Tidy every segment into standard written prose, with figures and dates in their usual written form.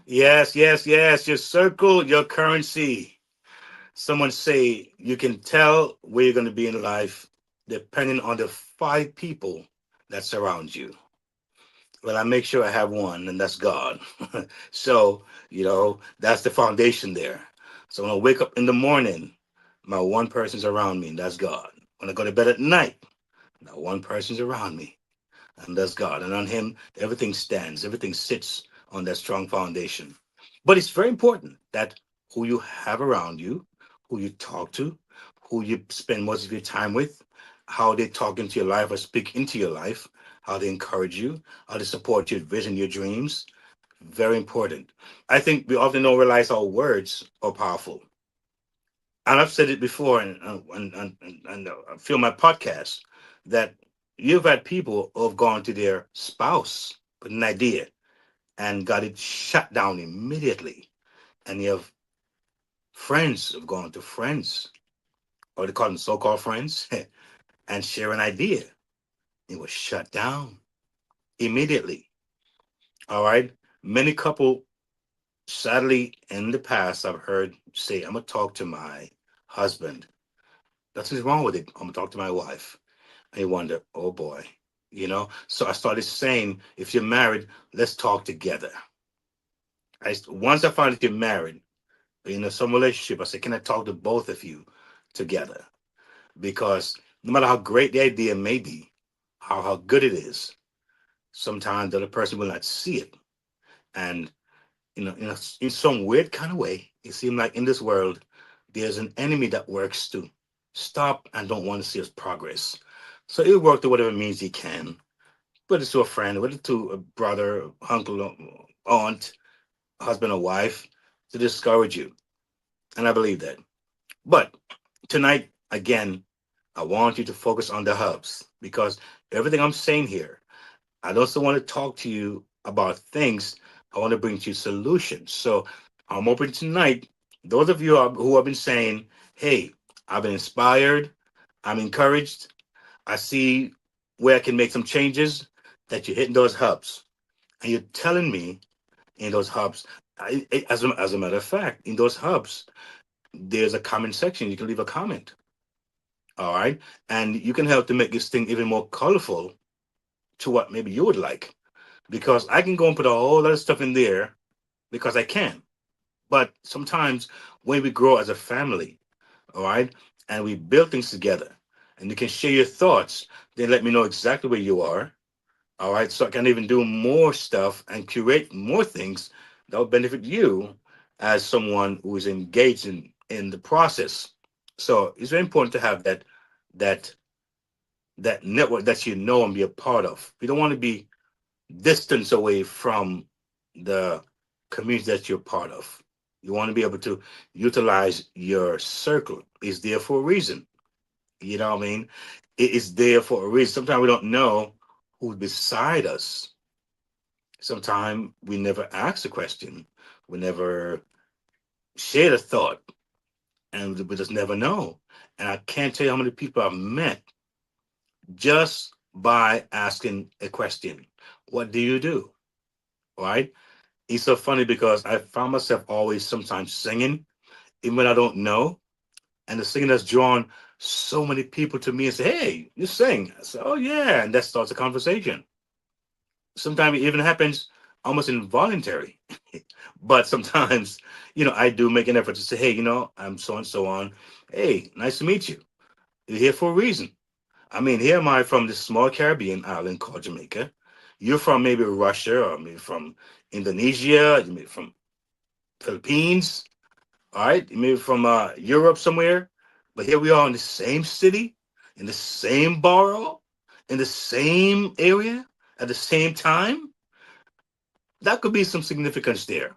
Yes, yes, yes. Your circle, your currency. Someone say you can tell where you're going to be in life depending on the five people that surround you. Well, I make sure I have one, and that's God. So, that's the foundation there. So when I wake up in the morning, my one person's around me, and that's God. When I go to bed at night, now one person's around me, and that's God. And on Him, everything stands, everything sits on that strong foundation. But it's very important that who you have around you, who you talk to, who you spend most of your time with, how they talk into your life or speak into your life, how they encourage you, how they support your vision, your dreams. Very important. I think we often don't realize our words are powerful. And I've said it before, and I feel my podcast that you've had people who have gone to their spouse with an idea and got it shut down immediately. And you have friends who've gone to friends, or they call them so-called friends, and share an idea. It was shut down immediately. All right. Many couple, sadly, in the past, I've heard say, "I'm gonna talk to my husband." Nothing's wrong with it. I'm gonna talk to my wife. And you wonder, oh boy, So I started saying, if you're married, let's talk together. Once I find that you're married, some relationship, I said, can I talk to both of you together? Because no matter how great the idea may be, how good it is, sometimes the other person will not see it. And in some weird kind of way, it seems like in this world, there's an enemy that works to stop and don't want to see us progress. So he'll work to whatever means he can, whether it's to a friend, whether to a brother, uncle, aunt, husband, or wife, to discourage you. And I believe that. But tonight, again, I want you to focus on the hubs because everything I'm saying here, I also want to talk to you about things. I want to bring to you solutions. So I'm open tonight. Those of you who have been saying, hey, I've been inspired, I'm encouraged, I see where I can make some changes, that you're hitting those hubs. And you're telling me in those hubs, as a matter of fact, in those hubs, there's a comment section. You can leave a comment. All right. And you can help to make this thing even more colorful to what maybe you would like. Because I can go and put a whole lot of stuff in there because I can. But sometimes when we grow as a family, all right, and we build things together, and you can share your thoughts, then let me know exactly where you are. All right. So I can even do more stuff and curate more things that will benefit you as someone who is engaged in the process. So it's very important to have that that network that you know and be a part of. We don't want to be distance away from the community that you're part of. You want to be able to utilize your circle. It's there for a reason. You know what I mean? It is there for a reason. Sometimes we don't know who's beside us. Sometimes we never ask a question. We never share a thought. And we just never know. And I can't tell you how many people I've met just by asking a question. What do you do? Right? It's so funny because I found myself always sometimes singing, even when I don't know. And the singing has drawn so many people to me and say, hey, you sing. I say, oh, yeah. And that starts a conversation. Sometimes it even happens almost involuntary. But sometimes, I do make an effort to say, hey, I'm so and so on. Hey, nice to meet you. You're here for a reason. I mean, here am I from this small Caribbean island called Jamaica. You're from maybe Russia or maybe from Indonesia, you maybe from Philippines, all right? You maybe from Europe somewhere. But here we are in the same city, in the same borough, in the same area, at the same time. That could be some significance there.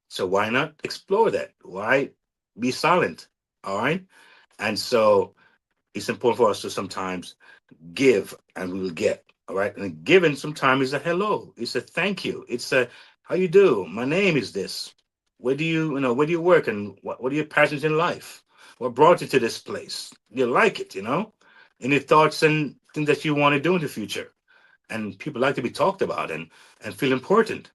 So why not explore that? Why be silent? All right. And so it's important for us to sometimes give and we will get. All right. And giving sometimes is a hello. It's a thank you. It's a how you do? My name is this. Where do you work and what are your passions in life? What brought you to this place? You like it, Any thoughts and things that you want to do in the future? And people like to be talked about and feel important.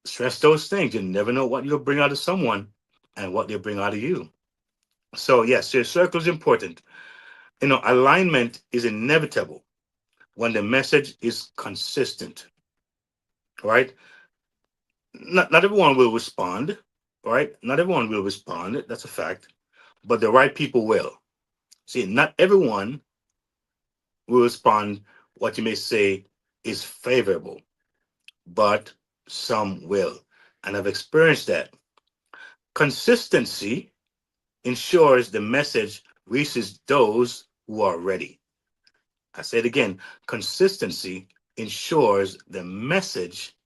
Stress those things. You never know what you'll bring out of someone and what they'll bring out of you. So yes, your circle is important. Alignment is inevitable when the message is consistent, right? Not everyone will respond, right? Not everyone will respond. That's a fact. But the right people will. See, not everyone will respond. What you may say is favorable, but some will. And I've experienced that. Consistency ensures the message reaches those who are ready. I say it again, consistency ensures the message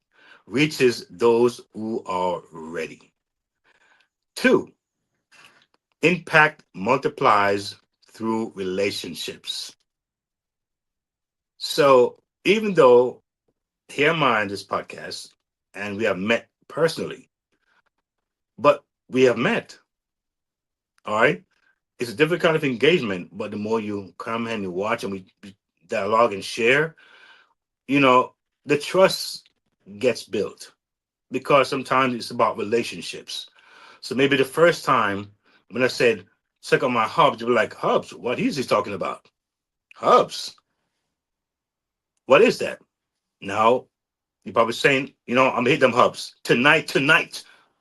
reaches those who are ready. Two, impact multiplies through relationships. So even though here am I in this podcast and we have met personally, but we have met, all right? It's a different kind of engagement, but the more you come and you watch and we dialogue and share, you know, the trust gets built because sometimes it's about relationships. So maybe the first time when I said, check out my hubs, you were like, hubs, what is he talking about? Hubs, what is that? Now, you're probably saying, I'm gonna hit them hubs tonight.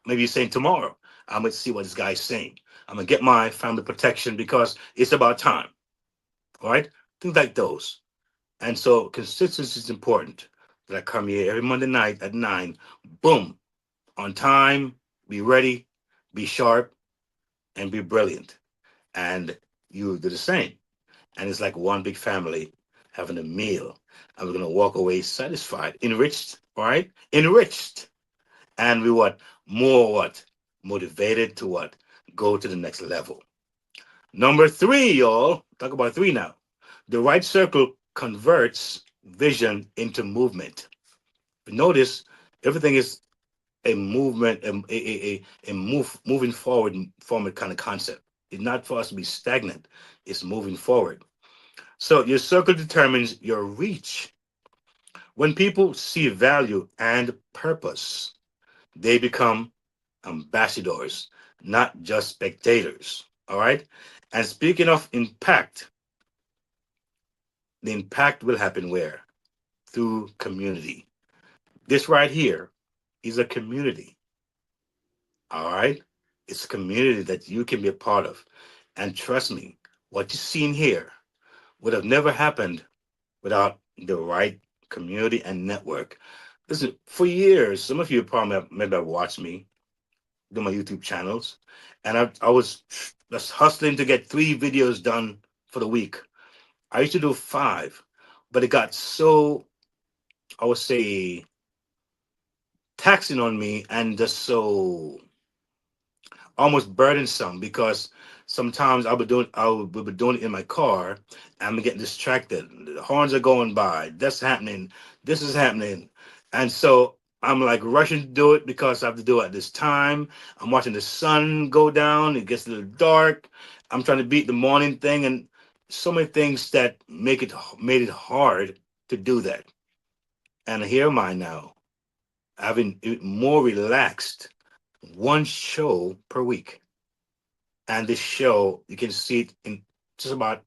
Maybe you're saying tomorrow. I'm gonna see what this guy's saying. I'm gonna get my family protection because it's about time. All right? Things like those. And so consistency is important. That I come here every Monday night at 9, boom, on time, be ready, be sharp, and be brilliant. And you do the same. And it's like one big family having a meal. And we're gonna walk away satisfied, enriched, all right? Enriched. And we what? More what? Motivated to what? Go to the next level. Number three, y'all. Talk about three now. The right circle converts vision into movement. Notice everything is a movement, moving forward kind of concept. It's not for us to be stagnant. It's moving forward. So your circle determines your reach. When people see value and purpose, they become ambassadors, not just spectators. All right. And speaking of impact, the impact will happen where? Through community. This right here is a community. All right. It's a community that you can be a part of. And trust me, what you've seen here would have never happened without the right community and network. Listen, for years, some of you probably maybe have watched me do my YouTube channels, and I was just hustling to get 3 videos done for the week. I used to do 5, but it got so, I would say, taxing on me and just so almost burdensome because sometimes I would be doing it in my car and I'm getting distracted. The horns are going by. That's happening. This is happening. And so I'm like rushing to do it because I have to do it at this time. I'm watching the sun go down. It gets a little dark. I'm trying to beat the morning thing and so many things that made it hard to do that. And here am I now, having it more relaxed, one show per week. And this show, you can see it in just about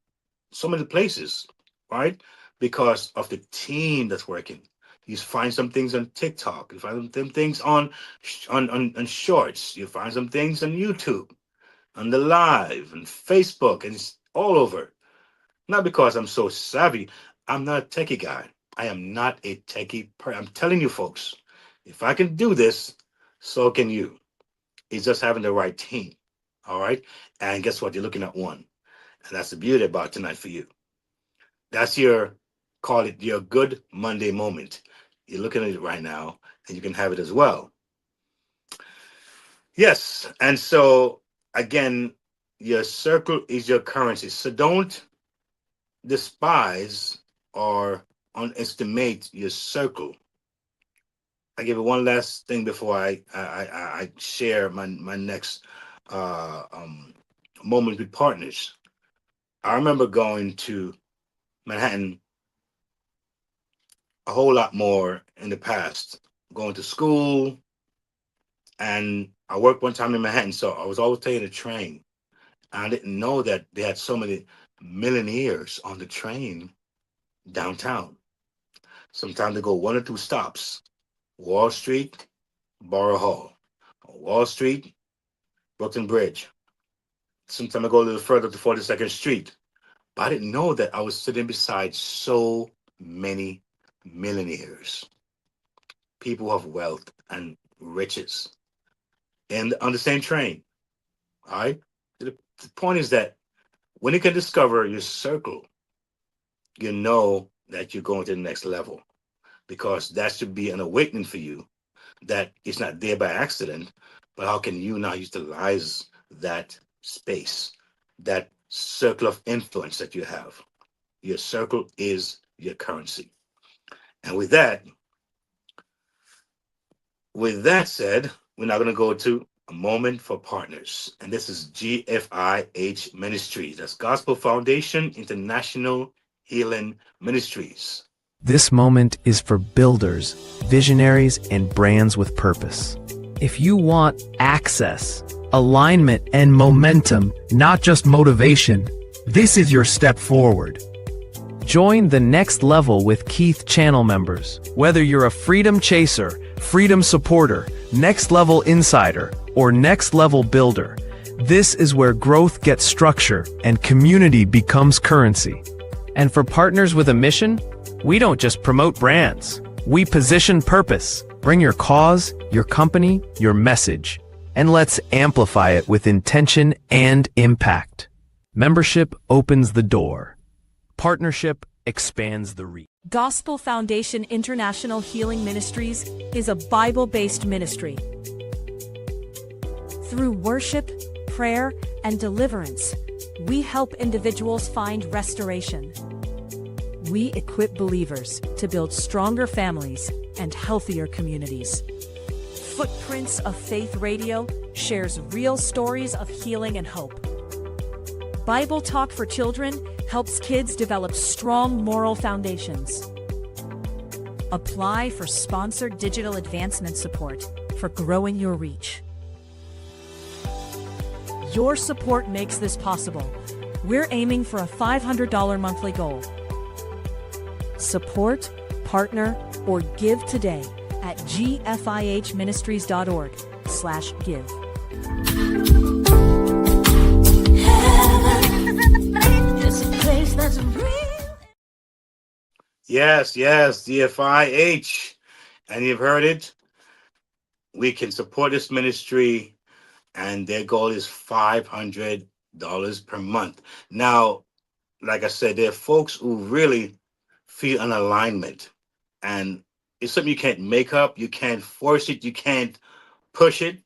so many places, right? Because of the team that's working. You find some things on TikTok. You find some things on Shorts. You find some things on YouTube, on the Live, and Facebook, and it's all over. Not because I'm so savvy. I'm not a techie guy. I am not a techie I'm telling you, folks, if I can do this, so can you. It's just having the right team. All right. And guess what? You're looking at one. And that's the beauty about tonight for you. That's your, call it your good Monday moment. You're looking at it right now, and you can have it as well. Yes. And so, again, your circle is your currency. So don't despise or underestimate your circle. I give it one last thing before I share my next uh, um, moments with partners. I remember going to Manhattan a whole lot more in the past, going to school, and I worked one time in Manhattan, so I was always taking a train. I didn't know that they had so many millionaires on the train downtown. Sometimes they go one or two stops: Wall Street, Borough Hall, Wall Street, Brooklyn Bridge. Sometimes I go a little further to 42nd Street. But I didn't know that I was sitting beside so many millionaires, people of wealth and riches, and on the same train. All right. The point is that when you can discover your circle, you know that you're going to the next level, because that should be an awakening for you, that it's not there by accident, but how can you now utilize that space, that circle of influence that you have? Your circle is your currency. And with that said, we're now going to go to a moment for partners. And this is GFIH Ministries. That's Gospel Foundation International Healing Ministries. This moment is for builders, visionaries, and brands with purpose. If you want access, alignment, and momentum, not just motivation, this is your step forward. Join the next level with Keith channel members. Whether you're a freedom chaser, freedom supporter, next level insider, or next level builder, this is where growth gets structure and community becomes currency. And for partners with a mission, we don't just promote brands. We position purpose. Bring your cause, your company, your message, and let's amplify it with intention and impact. Membership opens the door. Partnership expands the reach. Gospel Foundation International Healing Ministries is a Bible-based ministry. Through worship, prayer, and deliverance, we help individuals find restoration. We equip believers to build stronger families and healthier communities. Footprints of Faith Radio shares real stories of healing and hope. Bible Talk for Children helps kids develop strong moral foundations. Apply for sponsored digital advancement support for growing your reach. Your support makes this possible. We're aiming for a $500 monthly goal. Support, partner, or give today at gfihministries.org/give. Yes, GFIH. And you've heard it. We can support this ministry, and their goal is $500 per month. Now, like I said, there are folks who really feel an alignment, and it's something you can't make up, you can't force it, you can't push it.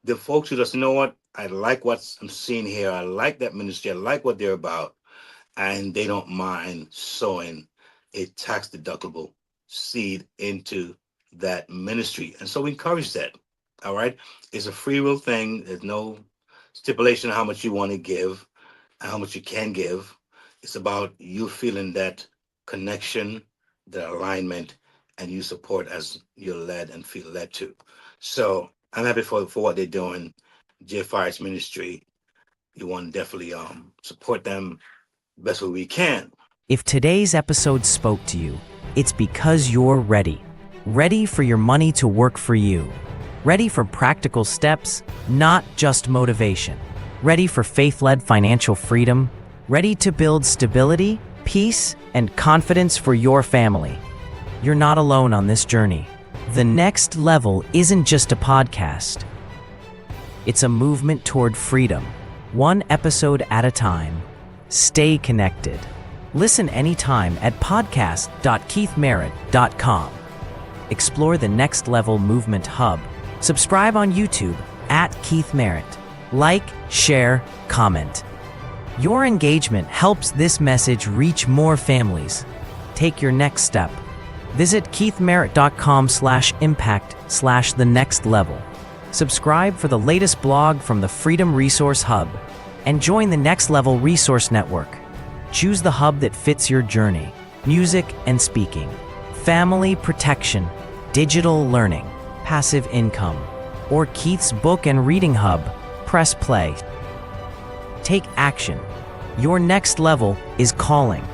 The folks who just, you know what, I like what I'm seeing here, I like that ministry, I like what they're about, and they don't mind sowing a tax deductible seed into that ministry. And so we encourage that. All right. It's a free will thing. There's no stipulation on how much you want to give and how much you can give. It's about you feeling that connection, the alignment, and you support as you're led and feel led to. So I'm happy for what they're doing. GFI's ministry. You want to definitely support them best way we can. If today's episode spoke to you, it's because you're ready. Ready for your money to work for you. Ready for practical steps, not just motivation. Ready for faith-led financial freedom. Ready to build stability, peace, and confidence for your family. You're not alone on this journey. The Next Level isn't just a podcast. It's a movement toward freedom, one episode at a time. Stay connected. Listen anytime at podcast.keithmerritt.com. Explore the Next Level Movement Hub. Subscribe on YouTube at Keith Merritt. Like, share, comment. Your engagement helps this message reach more families. Take your next step. Visit keithmerritt.com/impact/the next level. Subscribe for the latest blog from the Freedom Resource Hub. and join the Next Level Resource Network. Choose the hub that fits your journey: music and speaking, family protection, digital learning, passive income, or Keith's book and reading hub. Press play. Take action. Your next level is calling.